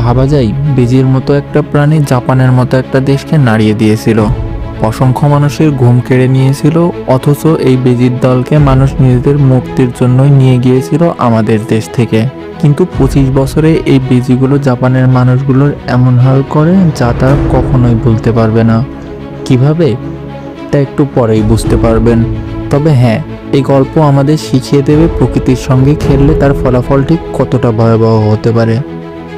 ভাবা যায় বেজির মতো একটা প্রাণী জাপানের মতো একটা দেশকে নাড়িয়ে দিয়েছিল, অসংখ্য মানুষের ঘুম কেড়ে নিয়েছিল, অথচ এই বেজির দলকে মানুষ নিজেদের মুক্তির জন্যই নিয়ে গিয়েছিল আমাদের দেশ থেকে। কিন্তু 25 বছরে এই বেজিগুলো জাপানের মানুষগুলোর এমন হাল করে যা তারা কখনোই ভুলতে পারবে না। কিভাবে তা একটু পরেই বুঝতে পারবেন। তবে হ্যাঁ, এই গল্প আমাদের শিখিয়ে দেবে প্রকৃতির সঙ্গে খেললে তার ফলাফল ঠিক কতটা ভয়াবহ হতে পারে।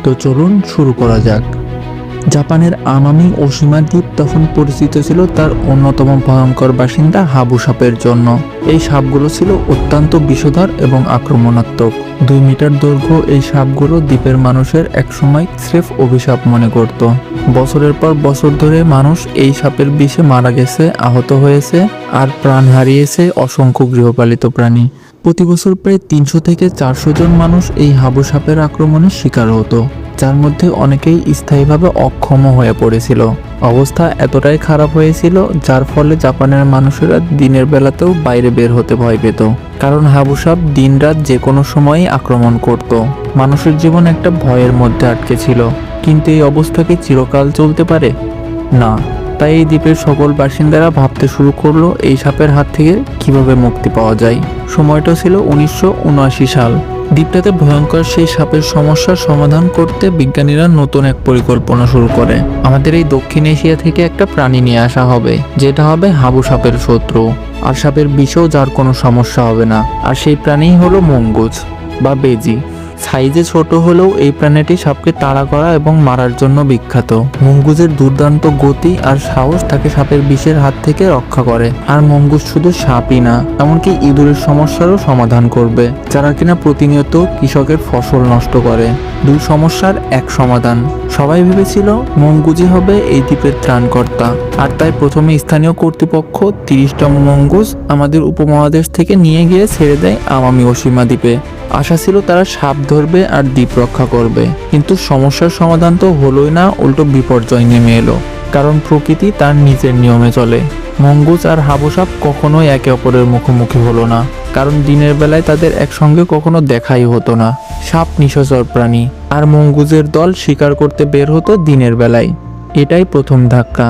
তো চলুন শুরু করা যাক। জাপানের আমামি ওশিমা দ্বীপ তখন পরিচিত ছিল তার অন্যতম ভয়ঙ্কর বাসিন্দা হাবু সাপের জন্য। এই সাপগুলো ছিল অত্যন্ত বিষধর এবং আক্রমণাত্মক। 2 মিটার দৈর্ঘ্য এই সাপগুলো দ্বীপের মানুষের একসময় স্রেফ অভিশাপ মনে করত। বছরের পর বছর ধরে মানুষ এই সাপের বিষে মারা গেছে, আহত হয়েছে আর প্রাণ হারিয়েছে অসংখ্য গৃহপালিত প্রাণী। প্রতি বছর প্রায় 300 থেকে 400 জন মানুষ এই হাবু সাপের আক্রমণের শিকার হতো, যার মধ্যে অনেকেই স্থায়ীভাবে অক্ষম হয়ে পড়েছিল। অবস্থা এতটাই খারাপ হয়েছিল যার ফলে জাপানের মানুষেরা দিনের বেলাতেও বাইরে বের হতে ভয় পেত, কারণ হাবু সাপ দিনরাত যে কোনো সময়ই আক্রমণ করত। মানুষের জীবন একটা ভয়ের মধ্যে আটকে ছিল। কিন্তু এই অবস্থা কি চিরকাল চলতে পারে? না। তাই এই দ্বীপের সকল বাসিন্দারা ভাবতে শুরু করলো এই সাপের হাত থেকে কিভাবে মুক্তি পাওয়া যায়। সময়টা ছিল 1979 সাল। দ্বীপটাতে ভয়ঙ্কর সেই সাপের সমস্যার সমাধান করতে বিজ্ঞানীরা নতুন এক পরিকল্পনা শুরু করে। আমাদের এই দক্ষিণ এশিয়া থেকে একটা প্রাণী নিয়ে আসা হবে, যেটা হবে হাবু সাপের শত্রু, আর সাপের বিষেও যার কোনো সমস্যা হবে না। আর সেই প্রাণীই হলো মঙ্গুজ বা বেজি। সাইজে ছোট হলেও এই প্রাণীটি সাপকে তাড়া করা এবং মারার জন্য বিখ্যাত। মঙ্গুজের দুর্দান্ত গতি আর সাহস তাকে সাপের বিষের হাত থেকে রক্ষা করে। আর মঙ্গুজ শুধু সাপই না, এমনকি ইঁদুরের সমস্যারও সমাধান করবে, যারা কিনা প্রতিনিয়ত কৃষকের ফসল নষ্ট করে। 2 সমস্যার এক সমাধান। সবাই ভেবেছিল মঙ্গুজই হবে এই দ্বীপের ত্রাণকর্তা, আর তাই প্রথমে স্থানীয় কর্তৃপক্ষ 30তম মঙ্গুজ আমাদের উপমহাদেশ থেকে নিয়ে গিয়ে ছেড়ে দেয় আমামি ওশিমা দ্বীপে। আশা ছিল তারা সাপ ধরবে আর দ্বীপ রক্ষা করবে। কিন্তু সমস্যার সমাধান তো হলোই না, উল্টো বিপর্যয় নেমে এলো। কারণ প্রকৃতি তার নিজের নিয়মে চলে। মঙ্গুজ আর হাবু সাপ কখনোই একে অপরের মুখোমুখি হলো না, কারণ দিনের বেলায় তাদের একসঙ্গে কখনো দেখাই হতো না। সাপ নিশাচর প্রাণী, আর মঙ্গুজের দল শিকার করতে বের হতো দিনের বেলায়। এটাই প্রথম ধাক্কা।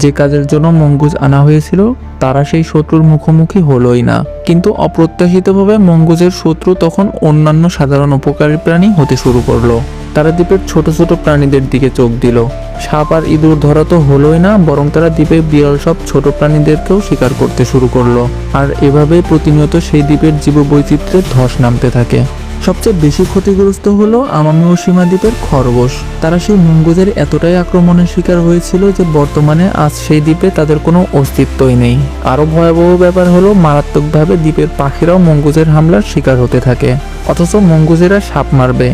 যে কাজের জন্য মঙ্গুজ আনা হয়েছিল তারা সেই শত্রুর মুখোমুখি হলোই না। কিন্তু অপ্রত্যাশিতভাবে মঙ্গুজের শত্রু তখন অন্যান্য সাধারণ উপকারী প্রাণী হতে শুরু করলো। তারা দ্বীপের ছোট ছোট প্রাণীদের দিকে চোখ দিল। সাপ আর ইঁদুর ধরা তো হলোই না, বরং তারা দ্বীপে বিরল সব ছোট প্রাণীদেরকেও শিকার করতে শুরু করলো। আর এভাবেই প্রতিনিয়ত সেই দ্বীপের জীববৈচিত্র্যের ধস নামতে থাকে। সবচেয়ে বেশি ক্ষতিগ্রস্ত হলো আমামি ওশিমা দ্বীপের খরগোশ। তারা সেই মঙ্গুজের এতটাই আক্রমণের শিকার হয়েছিল যে বর্তমানে আজ সেই দ্বীপে তাদের কোনো অস্তিত্বই নেই। আরো ভয়াবহ ব্যাপার হলো মারাত্মকভাবে দ্বীপের পাখিরাও মঙ্গুজের হামলার শিকার হতে থাকে। অথচ মঙ্গুজেরা সাপ মারবে,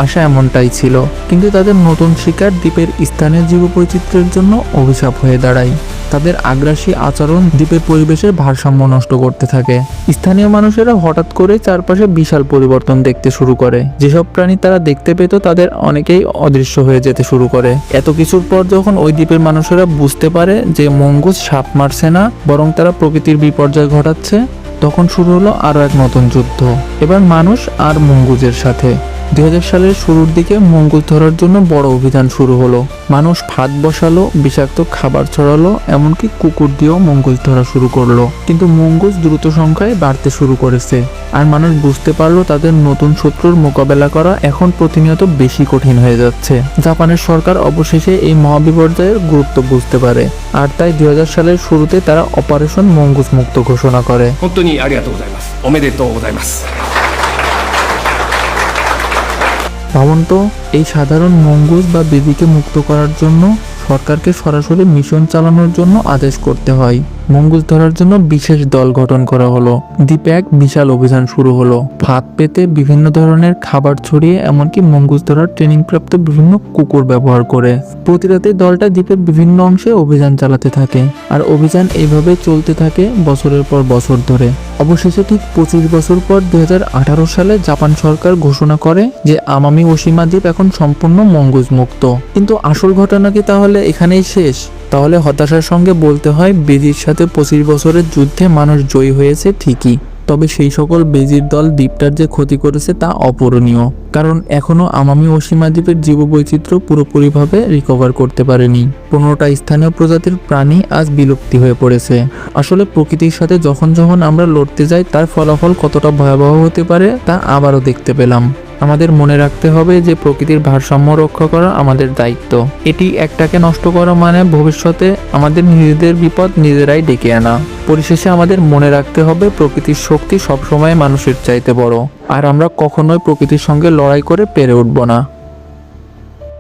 আশা এমনটাই ছিল। কিন্তু তাদের নতুন শিকার দ্বীপের স্থানীয় জীববৈচিত্র্যের জন্য অভিশাপ হয়ে দাঁড়ায়। তাদের আগ্রাসী আচরণ দ্বীপের পরিবেশের ভারসাম্য নষ্ট করতে থাকে। স্থানীয় মানুষেরা হঠাৎ করে চারপাশে বিশাল পরিবর্তন দেখতে শুরু করে। যেসব প্রাণী তারা দেখতে পেত তাদের অনেকেই অদৃশ্য হয়ে যেতে শুরু করে। এত কিছুর পর যখন ওই দ্বীপের মানুষেরা বুঝতে পারে যে মঙ্গুজ সাপ মারছে না, বরং তারা প্রকৃতির বিপর্যয় ঘটাচ্ছে, তখন শুরু হলো আরো এক নতুন যুদ্ধ। এবার মানুষ আর মঙ্গুজের সাথে। 2000 সালের শুরুর দিকে মঙ্গুজ ধরার জন্য বড় অভিযান শুরু হলো। মানুষ ফাঁদ বসালো, বিষাক্ত খাবার ছড়ালো, এমনকি কুকুর দিয়েও মঙ্গুজ ধরা শুরু করলো। কিন্তু মঙ্গুজ দ্রুত সংখ্যায় বাড়তে শুরু করেছে, আর মানুষ বুঝতে পারলো তাদের নতুন শত্রুর মোকাবেলা করা এখন প্রতিনিয়ত বেশি কঠিন হয়ে যাচ্ছে। জাপানের সরকার অবশেষে এই মহাবিপর্যয়ের গুরুত্ব বুঝতে পারে, আর তাই 2000 সালের শুরুতে তারা অপারেশন মঙ্গুজ মুক্ত ঘোষণা করে। ভাবুন তো, এই সাধারণ মঙ্গুজ বা বেবিকে মুক্ত করার জন্য সরকারকে সরাসরি মিশন চালানোর জন্য আদেশ করতে হয়। মঙ্গুজ ধরার জন্য বিশেষ দল গঠন করা হলো। দ্বীপে এক বিশাল অভিযান শুরু হলো। ফাঁদ পেতে বিভিন্ন ধরনের খাবার ছড়িয়ে, এমনকি মঙ্গুজ ধরার ট্রেনিং প্রাপ্ত বিভিন্ন কুকুর ব্যবহার করে প্রতি রাতে দলটা দ্বীপের বিভিন্ন অংশে অভিযান চালাতে থাকে। আর অভিযান এইভাবে চলতে থাকে বছরের পর বছর ধরে। অবশেষে ঠিক 25 বছর পর 2018 সালে জাপান সরকার ঘোষণা করে যে আমামি ওশিমা দ্বীপ এখন সম্পূর্ণ মঙ্গুজ মুক্ত। কিন্তু আসল ঘটনা কি তাহলে এখানেই শেষ? তাহলে হতাশার সঙ্গে বলতে হয় বেজির সাথে 25 বছরের যুদ্ধে মানুষ জয়ী হয়েছে ঠিকই, তবে সেই সকল বেজির দল দ্বীপটার যে ক্ষতি করেছে তা অপূরণীয়, কারণ এখনো আমামি ওশিমা দ্বীপের জীববৈচিত্র্য পুরোপুরিভাবে রিকভার করতে পারেনি। 15টা স্থানীয় প্রজাতির প্রাণী আজ বিলুপ্তি হয়ে পড়েছে। আসলে প্রকৃতির সাথে যখন যখন আমরা লড়তে যাই তার ফলাফল কতটা ভয়াবহ হতে পারে তা আবারও দেখতে পেলাম। আমাদের মনে রাখতে হবে যে প্রকৃতির ভারসাম্য রক্ষা করা আমাদের দায়িত্ব। এটি একটাকে নষ্ট করা মানে ভবিষ্যতে আমাদের নিজেদের বিপদ নিজেরাই ডেকে আনা। পরিশেষে আমাদের মনে রাখতে হবে প্রকৃতির শক্তি সবসময় মানুষের চাইতে বড়, আর আমরা কখনোই প্রকৃতির সঙ্গে লড়াই করে পেরে উঠব না।